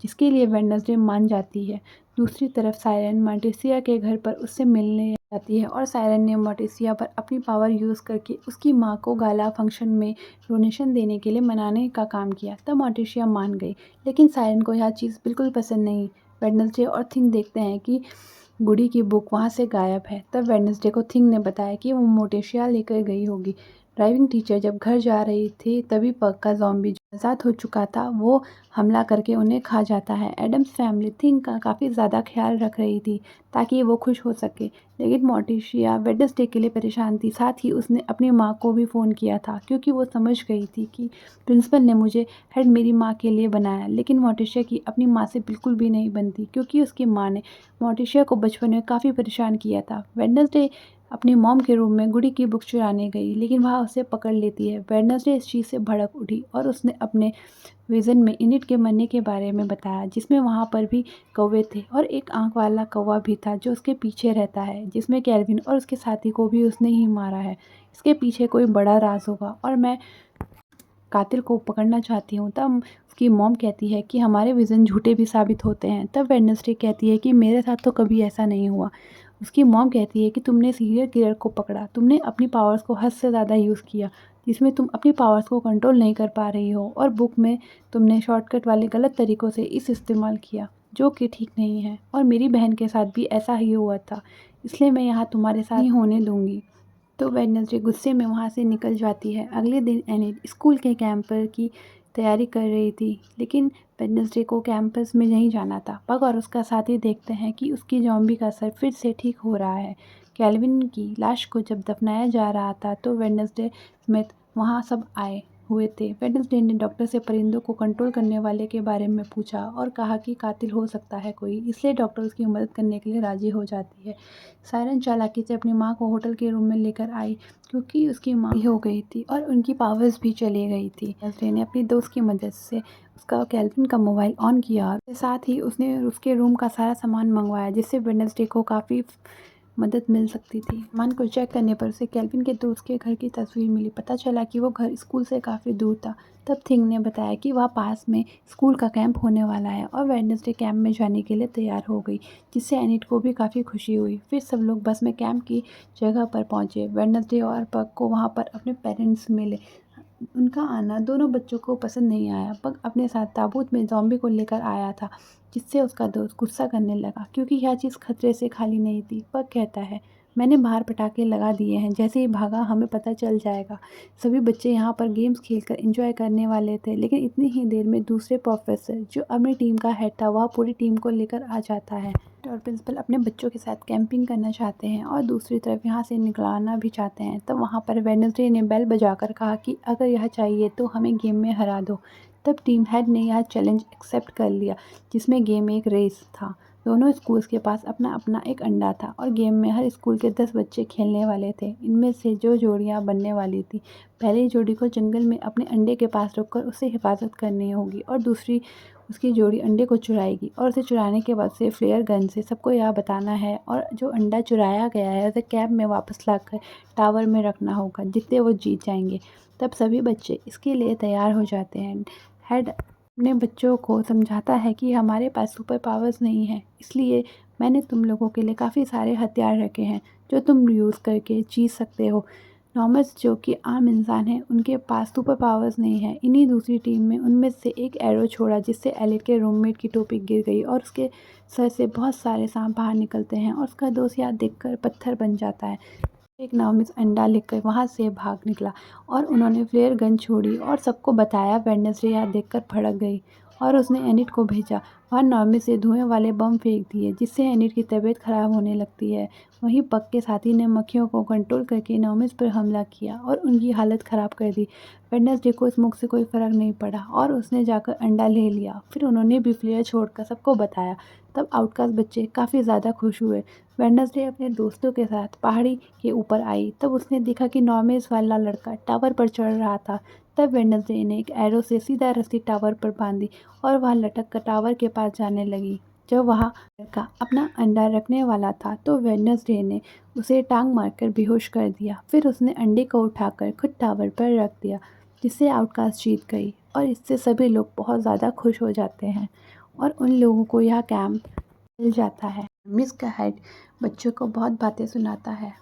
जिसके लिए वेडनेसडे मान जाती है। दूसरी तरफ सायरन मोर्टिसिया के घर पर उससे मिलने जाती है और सायरन ने मोर्टिसिया पर अपनी पावर यूज़ करके उसकी माँ को गाला फंक्शन में डोनेशन देने के लिए मनाने का काम किया। तब मोर्टिसिया मान गई, लेकिन सायरन को यह चीज़ बिल्कुल पसंद नहीं। वेडनेसडे और थिंग देखते हैं कि गुडी की बुक वहाँ से गायब है। तब वेडनेसडे को थिंग ने बताया कि वो मोर्टिसिया लेकर गई होगी। ड्राइविंग टीचर जब घर जा रही थी तभी पग का ज़ॉम्बी जो आज़ाद हो चुका था वो हमला करके उन्हें खा जाता है। एडम्स फैमिली थिंग का काफ़ी ज़्यादा ख्याल रख रही थी ताकि वो खुश हो सके, लेकिन मोर्टिसिया वेडनेसडे के लिए परेशान थी। साथ ही उसने अपनी माँ को भी फ़ोन किया था क्योंकि वो समझ गई थी कि प्रिंसिपल ने मुझे हेड मेरी माँ के लिए बनाया, लेकिन मोर्टिसिया की अपनी माँ से बिल्कुल भी नहीं बनती क्योंकि उसकी माँ ने मोर्टिसिया को बचपन में काफ़ी परेशान किया था। वेडनेसडे अपनी मॉम के रूम में गुडी की बुक चुराने गई, लेकिन वह उसे पकड़ लेती है। वेडनेसडे इस चीज़ से भड़क उठी और उसने अपने विज़न में इनिट के मरने के बारे में बताया, जिसमें वहाँ पर भी कौवे थे और एक आँख वाला कौवा भी था जो उसके पीछे रहता है, जिसमें केल्विन और उसके साथी को भी उसने ही मारा है। इसके पीछे कोई बड़ा राज होगा और मैं कातिल को पकड़ना चाहती हूँ। तब उसकी मॉम कहती है कि हमारे विज़न झूठे भी साबित होते हैं। तब वेडनेसडे कहती है कि मेरे साथ तो कभी ऐसा नहीं हुआ। उसकी मॉम कहती है कि तुमने सीरियल किलर को पकड़ा, तुमने अपनी पावर्स को हद से ज़्यादा यूज़ किया, जिसमें तुम अपनी पावर्स को कंट्रोल नहीं कर पा रही हो, और बुक में तुमने शॉर्टकट वाले गलत तरीक़ों से इस इस्तेमाल किया, जो कि ठीक नहीं है, और मेरी बहन के साथ भी ऐसा ही हुआ था, इसलिए मैं यहाँ तुम्हारे साथ नहीं होने दूँगी। तो वेडनेसडे गुस्से में वहाँ से निकल जाती है। अगले दिन एनिट स्कूल के कैंपर की तैयारी कर रही थी, लेकिन वेडनेसडे को कैंपस में नहीं जाना था। पग और उसका साथी देखते हैं कि उसकी ज़ॉम्बी का असर फिर से ठीक हो रहा है। केल्विन की लाश को जब दफनाया जा रहा था तो वेडनेसडे स्मिथ वहाँ सब आए हुए थे। वेडनेसडे ने डॉक्टर से परिंदों को कंट्रोल करने वाले के बारे में पूछा और कहा कि कातिल हो सकता है कोई, इसलिए डॉक्टर उसकी मदद करने के लिए राज़ी हो जाती है। सायरन चालाकी से अपनी माँ को होटल के रूम में लेकर आई, क्योंकि उसकी माँ हो गई थी और उनकी पावर्स भी चली गई थी। वेडनेसडे ने अपनी दोस्त की मदद से उसका केल्विन का मोबाइल ऑन किया, साथ ही उसने उसके रूम का सारा सामान मंगवाया, जिससे वेडनेसडे को काफ़ी मदद मिल सकती थी। सामान को चेक करने पर उसे केल्विन के दोस्त के घर की तस्वीर मिली। पता चला कि वो घर स्कूल से काफ़ी दूर था। तब थिंग ने बताया कि वहाँ पास में स्कूल का कैंप होने वाला है, और वेडनेसडे कैंप में जाने के लिए तैयार हो गई, जिससे एनिट को भी काफ़ी खुशी हुई। फिर सब लोग बस में कैंप की जगह पर पहुँचे। वेडनेसडे और पग को वहाँ पर अपने पेरेंट्स मिले। उनका आना दोनों बच्चों को पसंद नहीं आया। पग अपने साथ ताबूत में ज़ॉम्बी को लेकर आया था, जिससे उसका दोस्त गुस्सा करने लगा, क्योंकि यह चीज़ खतरे से खाली नहीं थी। पग कहता है, मैंने बाहर पटाखे लगा दिए हैं, जैसे ही भागा हमें पता चल जाएगा। सभी बच्चे यहाँ पर गेम्स खेलकर एंजॉय करने वाले थे, लेकिन इतनी ही देर में दूसरे प्रोफेसर, जो अपनी टीम का हेड था, वह पूरी टीम को लेकर आ जाता है। और प्रिंसिपल अपने बच्चों के साथ कैंपिंग करना चाहते हैं और दूसरी तरफ यहाँ से निकलना भी चाहते हैं। तब वहाँ पर वेडनेसडे ने बेल बजाकर कहा कि अगर यह चाहिए तो हमें गेम में हरा दो। तब टीम हेड ने यह चैलेंज एक्सेप्ट कर लिया, जिसमें गेम एक रेस था। दोनों स्कूल्स के पास अपना अपना एक अंडा था, और गेम में हर स्कूल के 10 बच्चे खेलने वाले थे। इनमें से जो जोड़ियाँ बनने वाली थी, पहली जोड़ी को जंगल में अपने अंडे के पास रुककर उसे हिफाजत करनी होगी, और दूसरी उसकी जोड़ी अंडे को चुराएगी, और उसे चुराने के बाद उसे फ्लेयर गन से सबको यह बताना है, और जो अंडा चुराया गया है उसे कैब में वापस लाकर टावर में रखना होगा, जिससे वो जीत जाएंगे। तब सभी बच्चे इसके लिए तैयार हो जाते हैं। हेड अपने बच्चों को समझाता है कि हमारे पास सुपर पावर्स नहीं है, इसलिए मैंने तुम लोगों के लिए काफ़ी सारे हथियार रखे हैं, जो तुम यूज़ करके जीत सकते हो। नॉर्मस, जो कि आम इंसान है, उनके पास सुपर पावर्स नहीं है। इन्हीं दूसरी टीम में उनमें से एक एरो छोड़ा, जिससे एलिट के रूममेट की टोपी गिर गई और उसके सर से बहुत सारे सांप बाहर निकलते हैं, और उसका दोस्त यह देखकर पत्थर बन जाता है। एक नॉर्मस अंडा लेकर वहाँ से भाग निकला, और उन्होंने फ्लेयर गन छोड़ी और सबको बताया। वेडनेसडे यह देखकर भड़क गई और उसने एनिट को भेजा। वह नॉर्मस से धुएं वाले बम फेंक दिए, जिससे एनिट की तबीयत खराब होने लगती है। वहीं पग के साथी ने मक्खियों को कंट्रोल करके नॉर्मस पर हमला किया और उनकी हालत ख़राब कर दी। वेडनेसडे को स्मोक से कोई फ़र्क नहीं पड़ा, और उसने जाकर अंडा ले लिया। फिर उन्होंने भी फ्लेयर छोड़कर सबको बताया। तब आउटकास्ट बच्चे काफ़ी ज़्यादा खुश हुए। वेडनेसडे अपने दोस्तों के साथ पहाड़ी के ऊपर आई, तब उसने देखा कि नॉर्मस वाला लड़का टावर पर चढ़ रहा था। तब वेडनेसडे ने एक एरो से सीधा रस्सी टावर पर बांधी, और वह लटक कर टावर के पास जाने लगी। जब वह लड़का अपना अंडा रखने वाला था, तो वेडनेसडे ने उसे टांग मारकर बेहोश कर दिया। फिर उसने अंडे को उठाकर खुद टावर पर रख दिया, जिससे आउटकास्ट जीत गई, और इससे सभी लोग बहुत ज़्यादा खुश हो जाते हैं, और उन लोगों को यह कैंप मिल जाता है। मिस का हेड बच्चों को बहुत बातें सुनाता है।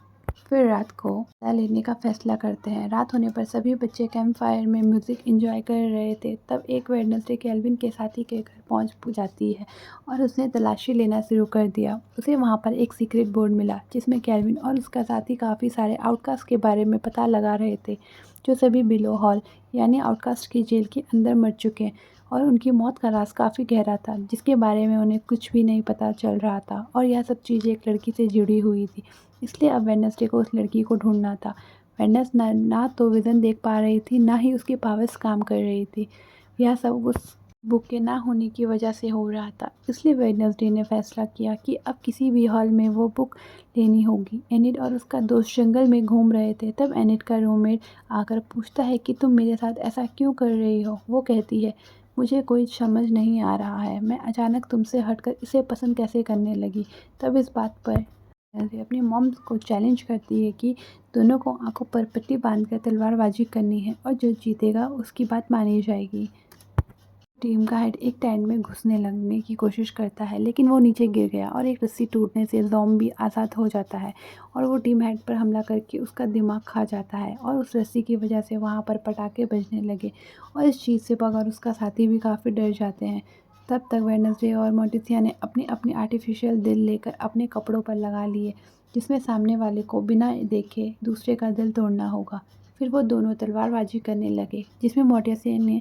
फिर रात को मजा लेने का फैसला करते हैं। रात होने पर सभी बच्चे कैंप फायर में म्यूज़िक एंजॉय कर रहे थे। तब एक वेडनेसडे केल्विन के साथी के घर पहुंच जाती है, और उसने तलाशी लेना शुरू कर दिया। उसे वहां पर एक सीक्रेट बोर्ड मिला, जिसमें केल्विन और उसका साथी काफ़ी सारे आउटकास्ट के बारे में पता लगा रहे थे, जो सभी बिलो हॉल यानी आउटकास्ट की जेल के अंदर मर चुके हैं, और उनकी मौत का राज काफ़ी गहरा था, जिसके बारे में उन्हें कुछ भी नहीं पता चल रहा था, और यह सब चीज़ें एक लड़की से जुड़ी हुई थी। इसलिए अब वेडनेसडे को उस लड़की को ढूंढना था। वेडनेस ना तो विज़न देख पा रही थी, ना ही उसकी पावर्स काम कर रही थी। यह सब उस बुक के ना होने की वजह से हो रहा था। इसलिए वेडनेसडे ने फैसला किया कि अब किसी भी हॉल में वो बुक लेनी होगी। एनिट और उसका दोस्त जंगल में घूम रहे थे। तब एनिट का रूममेट आकर पूछता है कि तुम मेरे साथ ऐसा क्यों कर रही हो। वो कहती है, मुझे कोई समझ नहीं आ रहा है, मैं अचानक तुमसे हटकर इसे पसंद कैसे करने लगी। तब इस बात पर वेडनेसडे अपनी मॉम को चैलेंज करती है कि दोनों को आंखों पर पट्टी बांधकर तलवारबाजी करनी है और जो जीतेगा उसकी बात मानी जाएगी। टीम का हेड एक टैंक में घुसने लगने की कोशिश करता है, लेकिन वो नीचे गिर गया और एक रस्सी टूटने से ज़ॉम्बी आज़ाद हो जाता है और वो टीम हेड पर हमला करके उसका दिमाग खा जाता है और उस रस्सी की वजह से वहाँ पर पटाखे बजने लगे और इस चीज़ से पग और उसका साथी भी काफ़ी डर जाते हैं। तब तक वेडनेसडे और मोर्टिसिया ने अपनी अपनी आर्टिफिशियल दिल लेकर अपने कपड़ों पर लगा लिए, जिसमें सामने वाले को बिना देखे दूसरे का दिल तोड़ना होगा। फिर वो दोनों तलवारबाजी करने लगे, जिसमें मोर्टिसिया ने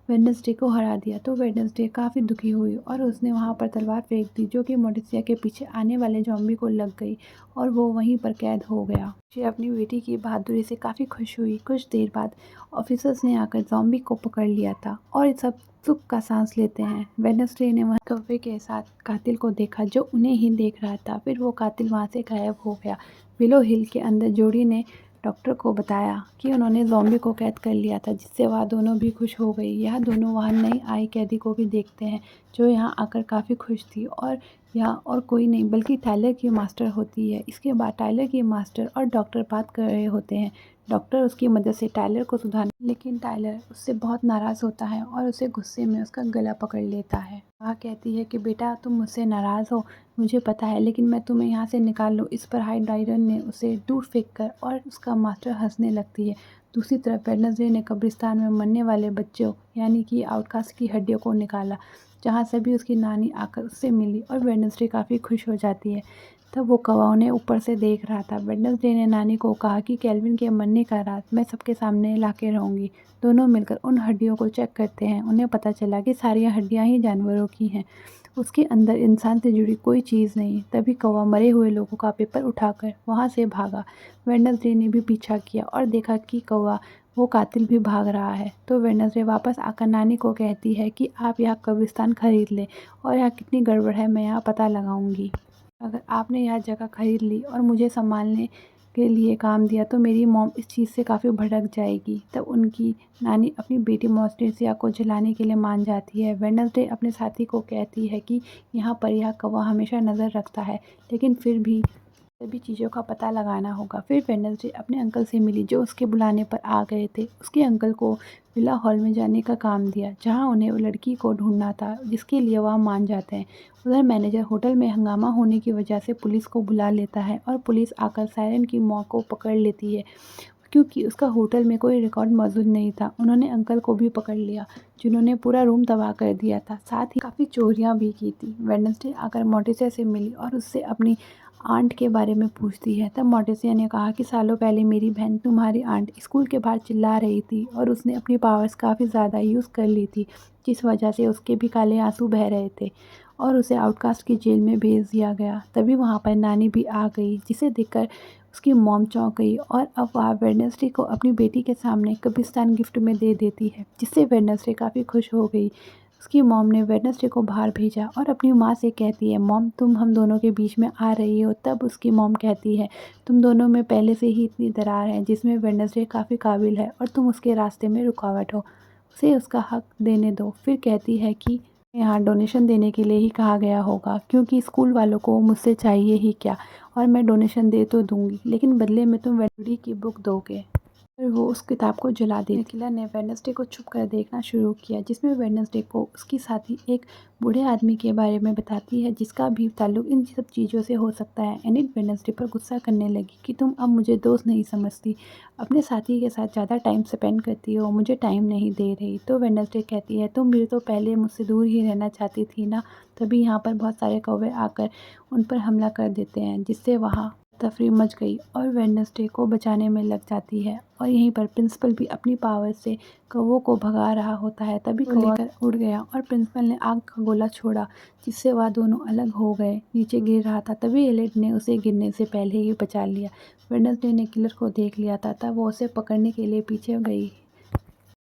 वेडनेसडे को हरा दिया तो वेडनेसडे काफ़ी दुखी हुई और उसने वहाँ पर तलवार फेंक दी, जो कि मोर्टिसिया के पीछे आने वाले ज़ॉम्बी को लग गई और वो वहीं पर कैद हो गया। वे अपनी बेटी की बहादुरी से काफ़ी खुश हुई। कुछ देर बाद ऑफिसर्स ने आकर ज़ॉम्बी को पकड़ लिया था और सब सुख का सांस लेते हैं। वेडनेसडे ने वहाँ कौवे के साथ कातिल को देखा, जो उन्हें ही देख रहा था। फिर वो कातिल वहाँ से गायब हो गया। विलो हिल के अंदर जोड़ी ने डॉक्टर को बताया कि उन्होंने ज़ॉम्बी को कैद कर लिया था, जिससे वह दोनों भी खुश हो गई। यह दोनों वहाँ नई आई कैदी को भी देखते हैं, जो यहाँ आकर काफ़ी खुश थी और यह और कोई नहीं बल्कि टाइलर की मास्टर होती है। इसके बाद टाइलर की मास्टर और डॉक्टर बात कर रहे होते हैं। डॉक्टर उसकी मदद से टाइलर को सुधारने, लेकिन टाइलर उससे बहुत नाराज़ होता है और उसे गुस्से में उसका गला पकड़ लेता है। वह कहती है कि बेटा, तुम मुझसे नाराज़ हो, मुझे पता है, लेकिन मैं तुम्हें यहाँ से निकाल लूँ। इस पर हाइड्राइडन ने उसे दूर फेंक कर और उसका मास्टर हंसने लगती है। दूसरी तरफ वेडनेसडे ने कब्रिस्तान में मरने वाले बच्चों यानी कि आउटकास्ट की हड्डियों को निकाला, जहाँ सभी उसकी नानी आकर उससे मिली और वेडनेसडे काफ़ी खुश हो जाती है। तब वो कौवा उन्हें ऊपर से देख रहा था। वेडनेसडे ने नानी को कहा कि केल्विन के मरने का रात मैं सबके सामने ला के रहूँगी। दोनों मिलकर उन हड्डियों को चेक करते हैं। उन्हें पता चला कि सारी हड्डियाँ ही जानवरों की हैं, उसके अंदर इंसान से जुड़ी कोई चीज़ नहीं। तभी कौवा मरे हुए लोगों का पेपर उठाकर वहाँ से भागा। वेडनेसडे ने भी पीछा किया और देखा कि कौवा वो कातिल भी भाग रहा है। तो वेडनेसडे वापस आकर नानी को कहती है कि आप यहाँ कब्रिस्तान खरीद लें और यहाँ कितनी गड़बड़ है मैं यहाँ पता लगाऊंगी। अगर आपने यह जगह खरीद ली और मुझे संभालने के लिए काम दिया तो मेरी मॉम इस चीज़ से काफ़ी भड़क जाएगी। तब उनकी नानी अपनी बेटी मोर्टिसिया को जलाने के लिए मान जाती है। वेडनेसडे अपने साथी को कहती है कि यहाँ पर यह कौवा हमेशा नज़र रखता है, लेकिन फिर भी सभी चीज़ों का पता लगाना होगा। फिर वेडनेसडे अपने अंकल से मिली, जो उसके बुलाने पर आ गए थे। उसके अंकल को विला हॉल में जाने का काम दिया, जहाँ उन्हें वो लड़की को ढूंढना था, जिसके लिए वह मान जाते हैं। उधर मैनेजर होटल में हंगामा होने की वजह से पुलिस को बुला लेता है और पुलिस आकर सायरन की मां को पकड़ लेती है, क्योंकि उसका होटल में कोई रिकॉर्ड मौजूद नहीं था। उन्होंने अंकल को भी पकड़ लिया, जिन्होंने पूरा रूम तबाह कर दिया था, साथ ही काफ़ी चोरियां भी की थी। वेडनेसडे आकर मोर्टिसिया से मिली और उससे अपनी आंट के बारे में पूछती है। तब मोर्टिसिया ने कहा कि सालों पहले मेरी बहन तुम्हारी आंट स्कूल के बाहर चिल्ला रही थी और उसने अपनी पावर्स काफ़ी ज़्यादा यूज़ कर ली थी, जिस वजह से उसके भी काले आंसू बह रहे थे और उसे आउटकास्ट की जेल में भेज दिया गया। तभी वहाँ पर नानी भी आ गई, जिसे देखकर उसकी मॉम चौंक गई और अब वह वेडनेसडे को अपनी बेटी के सामने कब्रिस्तान गिफ्ट में दे देती है, जिससे वेडनेसडे काफ़ी खुश हो गई। उसकी मॉम ने वेडनेसडे को बाहर भेजा और अपनी माँ से कहती है, मॉम तुम हम दोनों के बीच में आ रही हो। तब उसकी मॉम कहती है, तुम दोनों में पहले से ही इतनी दरार है, जिसमें वेडनेसडे काफ़ी काबिल है और तुम उसके रास्ते में रुकावट हो, उसे उसका हक देने दो। फिर कहती है कि यहाँ डोनेशन देने के लिए ही कहा गया होगा, क्योंकि स्कूल वालों को मुझसे चाहिए ही क्या, और मैं डोनेशन दे तो दूंगी, लेकिन बदले में तुम वेडनेसडे की बुक दोगे। फिर वो उस किताब को जला देती है। किलर ने वेडनेसडे को छुप कर देखना शुरू किया, जिसमें वेडनेसडे को उसकी साथी एक बूढ़े आदमी के बारे में बताती है, जिसका भी ताल्लुक इन सब चीज़ों से हो सकता है। एनिट वेडनेसडे पर गुस्सा करने लगी कि तुम अब मुझे दोस्त नहीं समझती, अपने साथी के साथ ज़्यादा टाइम स्पेंड करती हो, मुझे टाइम नहीं दे रही। तो वेडनेसडे कहती है, तुम भी तो पहले मुझसे दूर ही रहना चाहती थी ना। तभी यहाँ पर बहुत सारे कौवे आकर उन पर हमला कर देते हैं, जिससे वहाँ तफरी मच गई और वेडनेसडे को बचाने में लग जाती है। और यहीं पर प्रिंसिपल भी अपनी पावर से कौवों को भगा रहा होता है। तभी कौवा लेकर उड़ गया और प्रिंसिपल ने आग का गोला छोड़ा, जिससे वह दोनों अलग हो गए। नीचे गिर रहा था, तभी एलिट ने उसे गिरने से पहले ही बचा लिया। वेडनेसडे ने किलर को देख लिया था, तब वो उसे पकड़ने के लिए पीछे गई।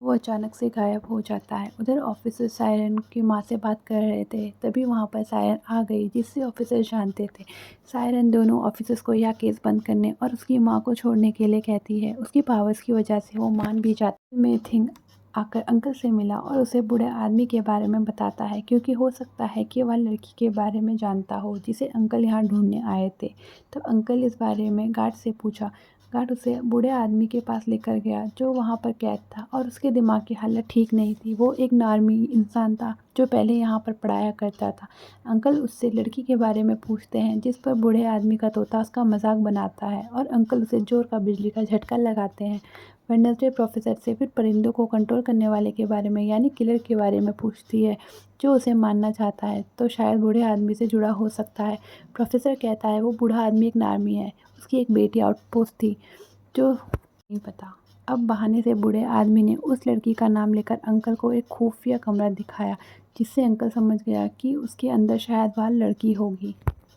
वो अचानक से गायब हो जाता है। उधर ऑफिसर सायरन की माँ से बात कर रहे थे, तभी वहाँ पर सायरन आ गई, जिससे ऑफिसर जानते थे। सायरन दोनों ऑफिसर्स को यह केस बंद करने और उसकी माँ को छोड़ने के लिए कहती है। उसकी पावर्स की वजह से वो मान भी जाती। में थिंग आकर अंकल से मिला और उसे बूढ़े आदमी के बारे में बताता है, क्योंकि हो सकता है कि वह लड़की के बारे में जानता हो जिसे अंकल यहाँ ढूंढने आए थे। तब अंकल इस बारे में गार्ड से पूछा। गार्ड उसे बूढ़े आदमी के पास लेकर गया जो वहाँ पर कैद था और उसके दिमाग की हालत ठीक नहीं थी। वो एक नॉर्मल इंसान था जो पहले यहाँ पर पढ़ाया करता था। अंकल उससे लड़की के बारे में पूछते हैं, जिस पर बूढ़े आदमी का तोता उसका मजाक बनाता है और अंकल उसे जोर का बिजली का झटका लगाते हैं। वेडनेसडे प्रोफेसर से फिर परिंदों को कंट्रोल करने वाले के बारे में यानी किलर के बारे में पूछती है, जो उसे मारना चाहता है, तो शायद बूढ़े आदमी से जुड़ा हो सकता है। प्रोफेसर कहता है वो बूढ़ा आदमी एक नार्मी है, उसकी एक बेटी आउटपोस्ट थी जो नहीं पता। अब बहाने से बूढ़े आदमी ने उस लड़की का नाम लेकर अंकल को एक खुफिया कमरा दिखाया, जिससे अंकल समझ गया कि उसके अंदर शायद वह लड़की होगी।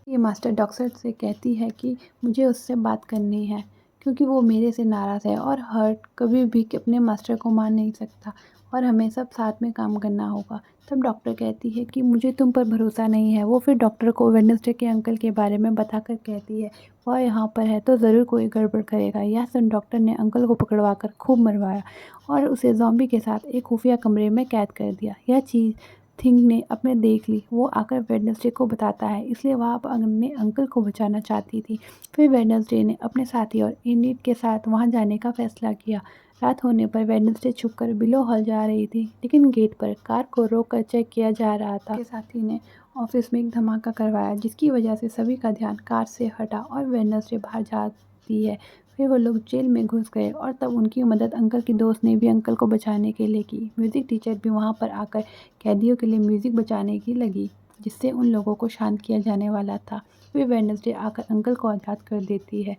ये मास्टर डॉक्टर से कहती है कि मुझे उससे बात करनी है, क्योंकि वो मेरे से नाराज़ है और हर्ट कभी भी अपने मास्टर को मान नहीं सकता और हमें सब साथ में काम करना होगा। तब डॉक्टर कहती है कि मुझे तुम पर भरोसा नहीं है। वो फिर डॉक्टर को वेडनेसडे के अंकल के बारे में बताकर कहती है वह यहाँ पर है तो ज़रूर कोई गड़बड़ करेगा। यह सुन डॉक्टर ने अंकल को पकड़वा कर खूब मरवाया और उसे ज़ॉम्बी के साथ एक खुफिया कमरे में कैद कर दिया। यह चीज़ थिंग ने अपने देख ली। वो आकर वेडनेसडे को बताता है, इसलिए वह अपने अंकल को बचाना चाहती थी। फिर वेडनेसडे ने अपने साथी और एनिड के साथ वहां जाने का फैसला किया। रात होने पर वेडनेसडे छुपकर बिलो हॉल जा रही थी, लेकिन गेट पर कार को रोककर चेक किया जा रहा था। उसके साथी ने ऑफिस में एक धमाका करवाया, जिसकी वजह से सभी का ध्यान कार से हटा और वेडनेसडे बाहर जाती है। फिर वो लोग जेल में घुस गए और तब उनकी मदद अंकल की दोस्त ने भी अंकल को बचाने के लिए की। म्यूज़िक टीचर भी वहाँ पर आकर कैदियों के लिए म्यूज़िक बजाने की लगी, जिससे उन लोगों को शांत किया जाने वाला था। फिर वेडनेसडे आकर अंकल को आज़ाद कर देती है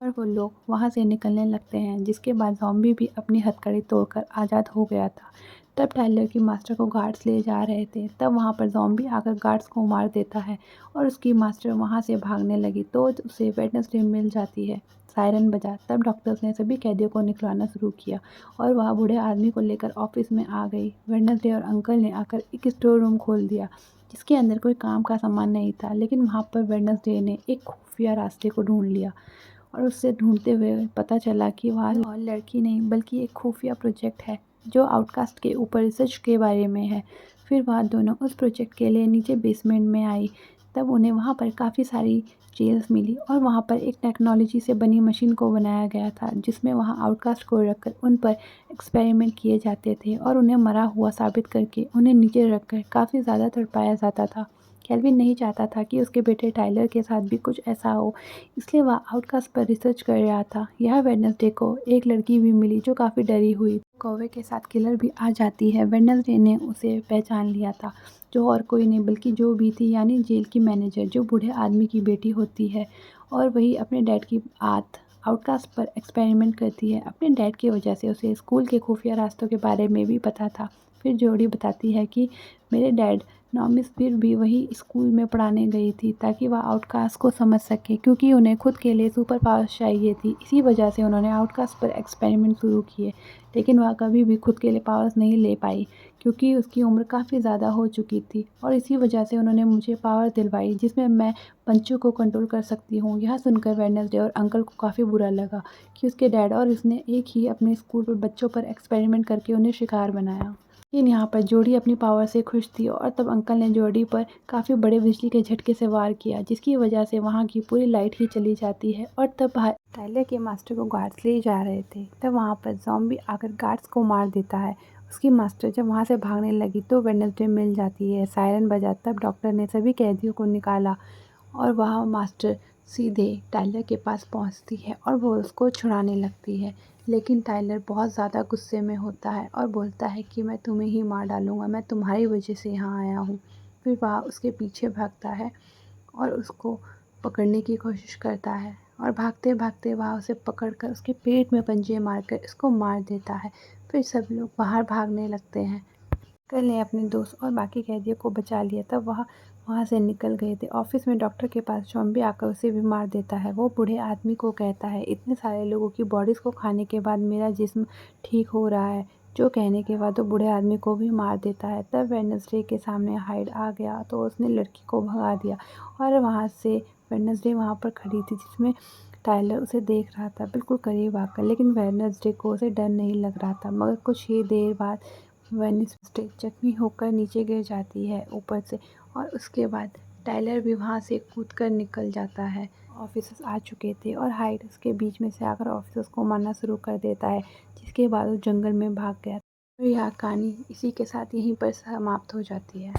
और वो लोग वहाँ से निकलने लगते हैं, जिसके बाद ज़ॉम्बी भी अपनी हथकड़ी तोड़कर आज़ाद हो गया था। तब टाइलर की मास्टर को गार्ड्स ले जा रहे थे, तब वहाँ पर ज़ॉम्बी आकर गार्ड्स को मार देता है और उसकी मास्टर वहाँ से भागने लगी तो उसे वेडनेसडे मिल जाती है। सायरन बजा, तब डॉक्टर्स ने सभी कैदियों को निकलवाना शुरू किया और वह बूढ़े आदमी को लेकर ऑफिस में आ गई। वेडनेसडे और अंकल ने आकर एक स्टोर रूम खोल दिया, जिसके अंदर कोई काम का सामान नहीं था, लेकिन वहाँ पर वेडनेसडे ने एक खुफिया रास्ते को ढूंढ लिया और उससे ढूंढते हुए पता चला कि वह और लड़की नहीं बल्कि एक खुफिया प्रोजेक्ट है जो आउटकास्ट के ऊपर रिसर्च के बारे में है। फिर वह दोनों उस प्रोजेक्ट के लिए नीचे बेसमेंट में आई। तब उन्हें वहाँ पर काफ़ी सारी चेयर्स मिली और वहाँ पर एक टेक्नोलॉजी से बनी मशीन को बनाया गया था, जिसमें वहाँ आउटकास्ट को रखकर उन पर एक्सपेरिमेंट किए जाते थे और उन्हें मरा हुआ साबित करके उन्हें नीचे रखकर काफ़ी ज़्यादा तड़पाया जाता था। केल्विन नहीं चाहता था कि उसके बेटे टाइलर के साथ भी कुछ ऐसा हो, इसलिए वह आउटकास्ट पर रिसर्च कर रहा था। यह वेडनेसडे को एक लड़की भी मिली जो काफ़ी डरी हुई। कौवे के साथ किलर भी आ जाती है। वेडनेसडे ने उसे पहचान लिया था, जो और कोई नहीं बल्कि जो भी थी, यानी जेल की मैनेजर, जो बूढ़े आदमी की बेटी होती है और वही अपने डैड की आउटकास्ट पर एक्सपेरिमेंट करती है। अपने डैड की वजह से उसे स्कूल के खुफिया रास्तों के बारे में भी पता था। फिर जोड़ी बताती है कि मेरे डैड नॉमिस फिर भी वही स्कूल में पढ़ाने गई थी ताकि वह आउटकास्ट को समझ सके, क्योंकि उन्हें खुद के लिए सुपर पावर्स चाहिए थी। इसी वजह से उन्होंने आउटकास्ट पर एक्सपेरिमेंट शुरू किए, लेकिन वह कभी भी खुद के लिए पावर्स नहीं ले पाई, क्योंकि उसकी उम्र काफ़ी ज़्यादा हो चुकी थी और इसी वजह से उन्होंने मुझे पावर दिलवाई जिसमें मैं पंचों को कंट्रोल कर सकती हूँ। यह सुनकर वेडनेसडे और अंकल को काफ़ी बुरा लगा कि उसके डैड और उसने एक ही अपने स्कूल पर बच्चों पर एक्सपेरिमेंट करके उन्हें शिकार बनाया। लेकिन यहाँ पर जोडी अपनी पावर से खुश थी और तब अंकल ने जोडी पर काफ़ी बड़े बिजली के झटके से वार किया, जिसकी वजह से वहाँ की पूरी लाइट ही चली जाती है। और तब टाइलर के मास्टर को गार्ड्स ले जा रहे थे, तब वहाँ पर ज़ॉम्बी आकर गार्ड्स को मार देता है। उसकी मास्टर जब वहाँ से भागने लगी तो वेडनेसडे मिल जाती है। सायरन बजा, तब डॉक्टर ने सभी कैदियों को निकाला और वह मास्टर सीधे टाइलर के पास पहुंचती है और वो उसको छुड़ाने लगती है, लेकिन टाइलर बहुत ज़्यादा गुस्से में होता है और बोलता है कि मैं तुम्हें ही मार डालूँगा, मैं तुम्हारी वजह से यहाँ आया हूँ। फिर वह उसके पीछे भागता है और उसको पकड़ने की कोशिश करता है और भागते भागते वह उसे पकड़कर उसके पेट में पंजे मारकर इसको मार देता है। फिर सब लोग बाहर भागने लगते हैं। कल ने अपने दोस्त और बाकी कैदियों को बचा लिया, तब वह वहाँ से निकल गए थे। ऑफिस में डॉक्टर के पास ज़ॉम्बी आकर उसे भी मार देता है। वो बूढ़े आदमी को कहता है, इतने सारे लोगों की बॉडीज़ को खाने के बाद मेरा जिस्म ठीक हो रहा है, जो कहने के बाद वो बूढ़े आदमी को भी मार देता है। तब वेडनेसडे के सामने हाइड आ गया तो उसने लड़की को भगा दिया और वहाँ से वेडनेसडे वहाँ पर खड़ी थी, जिसमें टायलर उसे देख रहा था, बिल्कुल करीब आकर, लेकिन वेडनेसडे को उसे डर नहीं लग रहा था। मगर कुछ ही देर बाद वेडनेसडे जख्मी होकर नीचे गिर जाती है ऊपर से, और उसके बाद टायलर भी वहाँ से कूदकर निकल जाता है। ऑफिसर्स आ चुके थे और हाइड उसके बीच में से आकर ऑफिसर्स को मारना शुरू कर देता है, जिसके बाद वो जंगल में भाग गया। तो यह कहानी इसी के साथ यहीं पर समाप्त हो जाती है।